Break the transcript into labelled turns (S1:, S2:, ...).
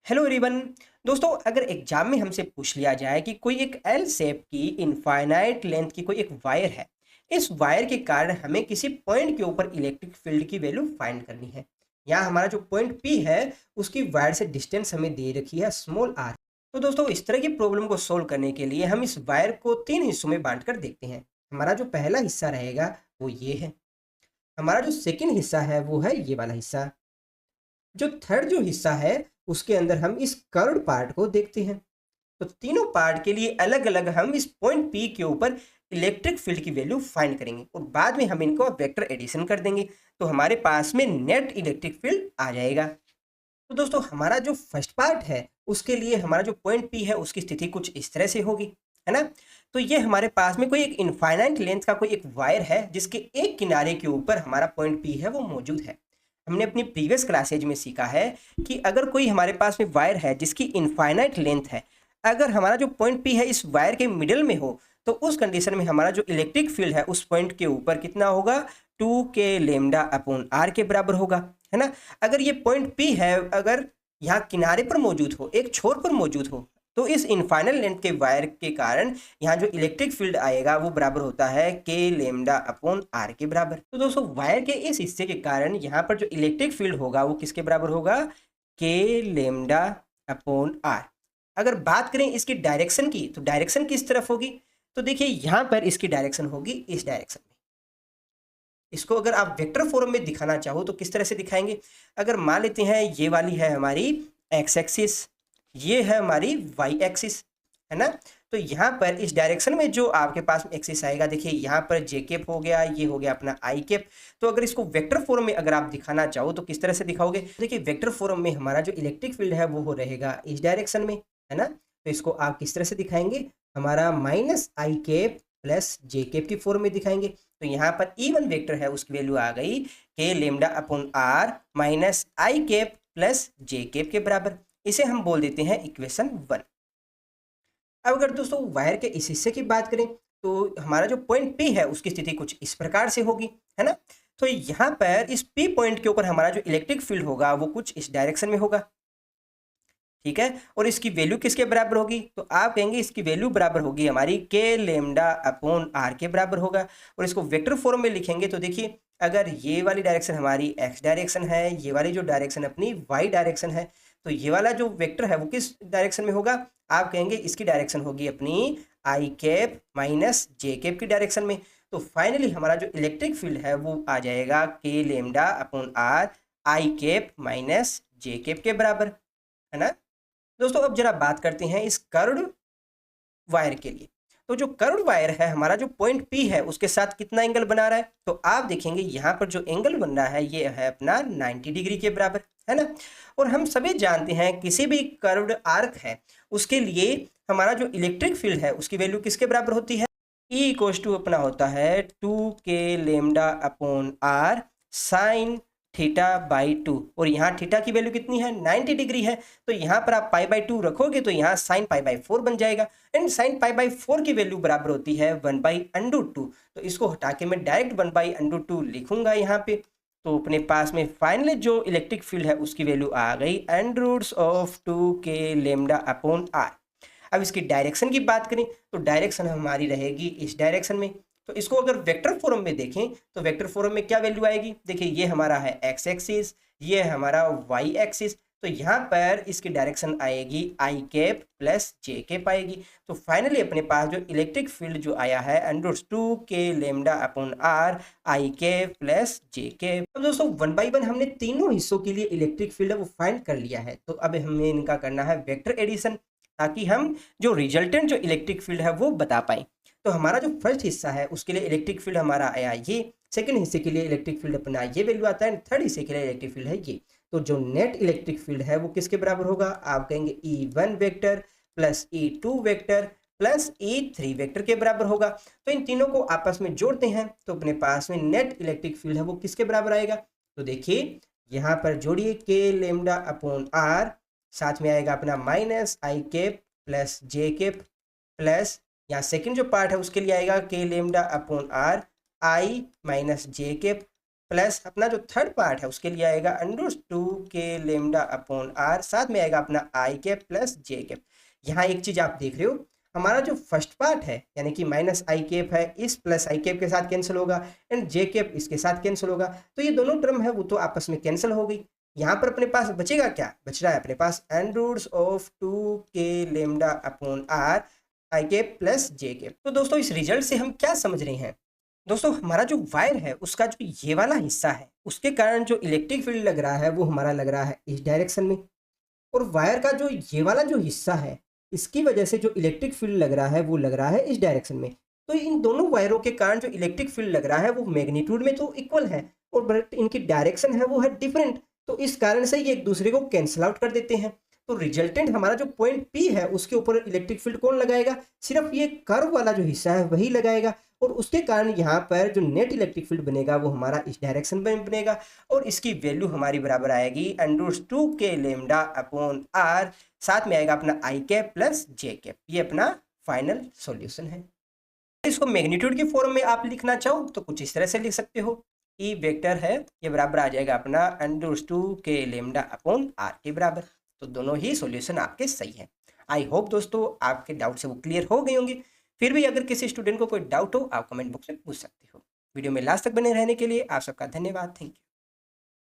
S1: Hello everyone. दोस्तों, अगर exam में हमसे पूछ लिया जाए कि कोई एक एल शेप की इनफाइनाइट लेंथ की कोई एक वायर है, इस वायर के कारण हमें किसी पॉइंट के ऊपर इलेक्ट्रिक फील्ड की वैल्यू फाइंड करनी है। यहाँ हमारा जो पॉइंट पी है उसकी वायर से डिस्टेंस हमें दे रखी है स्मॉल आर। तो दोस्तों, इस तरह की प्रॉब्लम को सोल्व करने के लिए हम इस वायर को तीन हिस्सों में बांट कर देखते हैं। हमारा जो पहला हिस्सा रहेगा वो ये है। हमारा जो सेकेंड हिस्सा है वो है ये वाला हिस्सा। जो थर्ड जो हिस्सा है उसके अंदर हम इस कर्व्ड पार्ट को देखते हैं। तो तीनों पार्ट के लिए अलग अलग हम इस पॉइंट पी के ऊपर इलेक्ट्रिक फील्ड की वैल्यू फाइंड करेंगे और बाद में हम इनको वेक्टर एडिशन कर देंगे, तो हमारे पास में नेट इलेक्ट्रिक फील्ड आ जाएगा। तो दोस्तों, हमारा जो फर्स्ट पार्ट है उसके लिए हमारा जो पॉइंट पी है उसकी स्थिति कुछ इस तरह से होगी, है ना। तो ये हमारे पास में कोई एक इनफाइनाइट लेंथ का कोई एक वायर है जिसके एक किनारे के ऊपर हमारा पॉइंट पी है वो मौजूद है। हमने अपनी प्रीवियस क्लासेज में सीखा है कि अगर कोई हमारे पास में वायर है जिसकी इनफाइनाइट लेंथ है, अगर हमारा जो पॉइंट पी है इस वायर के मिडिल में हो, तो उस कंडीशन में हमारा जो इलेक्ट्रिक फील्ड है उस पॉइंट के ऊपर कितना होगा, 2k λ/r के बराबर होगा, है ना। अगर ये पॉइंट पी है, अगर यहाँ किनारे पर मौजूद हो, एक छोर पर मौजूद हो, तो इस इनफाइनाइट लेंथ के वायर के कारण यहाँ जो इलेक्ट्रिक फील्ड आएगा वो बराबर होता है k λ/r के बराबर। तो दोस्तों, वायर के इस हिस्से के कारण यहाँ पर जो इलेक्ट्रिक फील्ड होगा वो किसके बराबर होगा, k λ/r। अगर बात करें इसकी डायरेक्शन की, तो डायरेक्शन किस तरफ होगी, तो देखिए यहाँ पर इसकी डायरेक्शन होगी इस डायरेक्शन में। इसको अगर आप वेक्टर फॉर्म में दिखाना चाहो तो किस तरह से दिखाएंगे, अगर मान लेते हैं ये वाली है हमारी एक्स एक्सिस, ये है हमारी वाई एक्सिस, है ना। तो यहाँ पर इस डायरेक्शन में जो आपके पास एक्सिस आएगा, देखिए यहाँ पर जे कैप हो गया, ये हो गया अपना आई कैप। तो अगर इसको वेक्टर फॉर्म में अगर आप दिखाना चाहो तो किस तरह से दिखाओगे, देखिए वेक्टर फॉर्म में हमारा जो इलेक्ट्रिक फील्ड है वो रहेगा इस डायरेक्शन में, है ना। तो इसको आप किस तरह से दिखाएंगे, हमारा माइनस आई कैप प्लस जे कैप की फॉर्म में दिखाएंगे। तो यहाँ पर E1 वेक्टर है उसकी वैल्यू आ गई k λ/r माइनस आई कैप प्लस जे कैप के बराबर। इसे हम बोल देते हैं इक्वेशन 1। अब अगर दोस्तों वायर के इस हिस्से की बात करें, तो हमारा जो पॉइंट P है उसकी स्थिति कुछ इस प्रकार से होगी, है ना। तो यहाँ पर इस P पॉइंट के ऊपर हमारा जो इलेक्ट्रिक फील्ड होगा वो कुछ इस डायरेक्शन में होगा, ठीक है। और इसकी वैल्यू किसके बराबर होगी, तो आप कहेंगे इसकी वैल्यू बराबर होगी हमारी k λ/r के बराबर होगा। और इसको वेक्टर फॉर्म में लिखेंगे तो देखिए, अगर ये वाली डायरेक्शन हमारी x डायरेक्शन है, ये वाली जो डायरेक्शन अपनी y डायरेक्शन है, तो ये वाला जो वेक्टर है वो किस डायरेक्शन में होगा, आप कहेंगे इसकी डायरेक्शन होगी अपनी आई कैप माइनस जे कैप की डायरेक्शन में। तो फाइनली हमारा जो इलेक्ट्रिक फील्ड है वो आ जाएगा k λ/r आई कैप माइनस जे कैप के बराबर, है ना। दोस्तों, अब जरा बात करते हैं इस कर्व्ड वायर के लिए। तो जो कर्व्ड वायर है, हमारा जो पॉइंट P है उसके साथ कितना एंगल बना रहा है, तो आप देखेंगे यहाँ पर जो एंगल बन रहा है ये है अपना 90 डिग्री के बराबर, है ना। और हम सभी जानते हैं किसी भी कर्व्ड आर्क है उसके लिए हमारा जो इलेक्ट्रिक फील्ड है उसकी वैल्यू किसके बराबर होती है, E = अपना होता है 2k λ/r साइन θ/2। और यहाँ थीटा की वैल्यू कितनी है, 90 डिग्री है। तो यहाँ पर आप π/2 रखोगे तो यहाँ साइन π/4 बन जाएगा। एंड साइन π/4 की वैल्यू बराबर होती है 1/√2। तो इसको हटा के मैं डायरेक्ट 1/√2 लिखूंगा यहाँ पे। तो अपने पास में फाइनली जो इलेक्ट्रिक फील्ड है उसकी वैल्यू आ गई √2k λ/r। अब इसकी डायरेक्शन की बात करें तो डायरेक्शन हमारी रहेगी इस डायरेक्शन में। तो इसको अगर वेक्टर फॉर्म में देखें तो वेक्टर फॉर्म में क्या वैल्यू आएगी, देखिए ये हमारा है एक्स एक्सिस, ये है हमारा वाई एक्सिस। तो यहाँ पर इसकी डायरेक्शन आएगी आई कैप प्लस जे कैप आएगी। तो फाइनली अपने पास जो इलेक्ट्रिक फील्ड जो आया है √2k λ/r आई कैप प्लस जे कैप। अब दोस्तों 1 बाई 1 हमने तीनों हिस्सों के लिए इलेक्ट्रिक फील्ड है वो फाइंड कर लिया है। तो अब हमें इनका करना है वेक्टर एडिशन, ताकि हम जो रिजल्टेंट जो इलेक्ट्रिक फील्ड है वो बता पाएं। तो हमारा जो फर्स्ट हिस्सा है उसके लिए इलेक्ट्रिक फील्ड हमारा आया ये, सेकंड हिस्से के लिए इलेक्ट्रिक फील्ड अपना ये वैल्यू आता है, थर्ड हिस्से के लिए इलेक्ट्रिक फील्ड है ये। तो जो नेट इलेक्ट्रिक फील्ड है वो किसके बराबर होगा, आप कहेंगे E1 vector plus E2 vector plus E3 vector के बराबर होगा। तो इन तीनों को आपस में जोड़ते हैं तो अपने पास में नेट इलेक्ट्रिक फील्ड है वो किसके बराबर आएगा, तो देखिए यहाँ पर जोड़िए k λ/r, साथ में आएगा अपना माइनस आई कैप प्लस जे कैप प्लस यहाँ सेकंड जो पार्ट है उसके लिए आएगा k λ/r आई माइनस जे कैप प्लस अपना जो थर्ड पार्ट है उसके लिए आएगा √2k λ/r, साथ में आएगा अपना आई कैप प्लस जे कैप। यहाँ एक चीज आप देख रहे हो, हमारा जो फर्स्ट पार्ट है यानी कि माइनस आई कैप है, इस प्लस आई कैप के साथ कैंसिल होगा एंड जे कैप इसके साथ कैंसिल होगा, तो ये दोनों टर्म है वो तो आपस में कैंसिल हो गई। यहाँ पर अपने पास बचेगा क्या, बच रहा है अपने पास √2k λ/r आई कैप प्लस जे कैप। तो दोस्तों इस रिजल्ट से हम क्या समझ रहे हैं, दोस्तों हमारा जो वायर है उसका जो ये वाला हिस्सा है उसके कारण जो इलेक्ट्रिक फील्ड लग रहा है वो हमारा लग रहा है इस डायरेक्शन में, और वायर का जो ये वाला जो हिस्सा है इसकी वजह से जो इलेक्ट्रिक फील्ड लग रहा है वो लग रहा है इस डायरेक्शन में। तो इन दोनों वायरों के कारण जो इलेक्ट्रिक फील्ड लग रहा है वो मैग्नीट्यूड में तो इक्वल है और बट इनकी डायरेक्शन है वो है डिफरेंट, तो इस कारण से ये एक दूसरे को कैंसिल आउट कर देते हैं। तो रिजल्टेंट हमारा जो पॉइंट पी है उसके ऊपर इलेक्ट्रिक फील्ड कौन लगाएगा, सिर्फ ये कर्व वाला जो हिस्सा है वही लगाएगा, और उसके कारण यहाँ पर जो नेट इलेक्ट्रिक फील्ड बनेगा वो हमारा इस डायरेक्शन में बनेगा, और इसकी वैल्यू हमारी बराबर आएगी √2k λ/r, साथ में आएगा अपना आई कैप प्लस जे कैप। ये अपना फाइनल सॉल्यूशन है। इसको मैग्नीट्यूड की फॉर्म में आप लिखना चाहो तो कुछ इस तरह से लिख सकते हो, ई वेक्टर है ये बराबर आ जाएगा अपना √2k λ/r के बराबर। तो दोनों ही सॉल्यूशन आपके सही हैं। आई होप दोस्तों आपके डाउट से वो क्लियर हो गए होंगे। फिर भी अगर किसी स्टूडेंट को कोई डाउट हो आप कमेंट बॉक्स में पूछ सकते हो। वीडियो में लास्ट तक बने रहने के लिए आप सबका धन्यवाद। Thank you.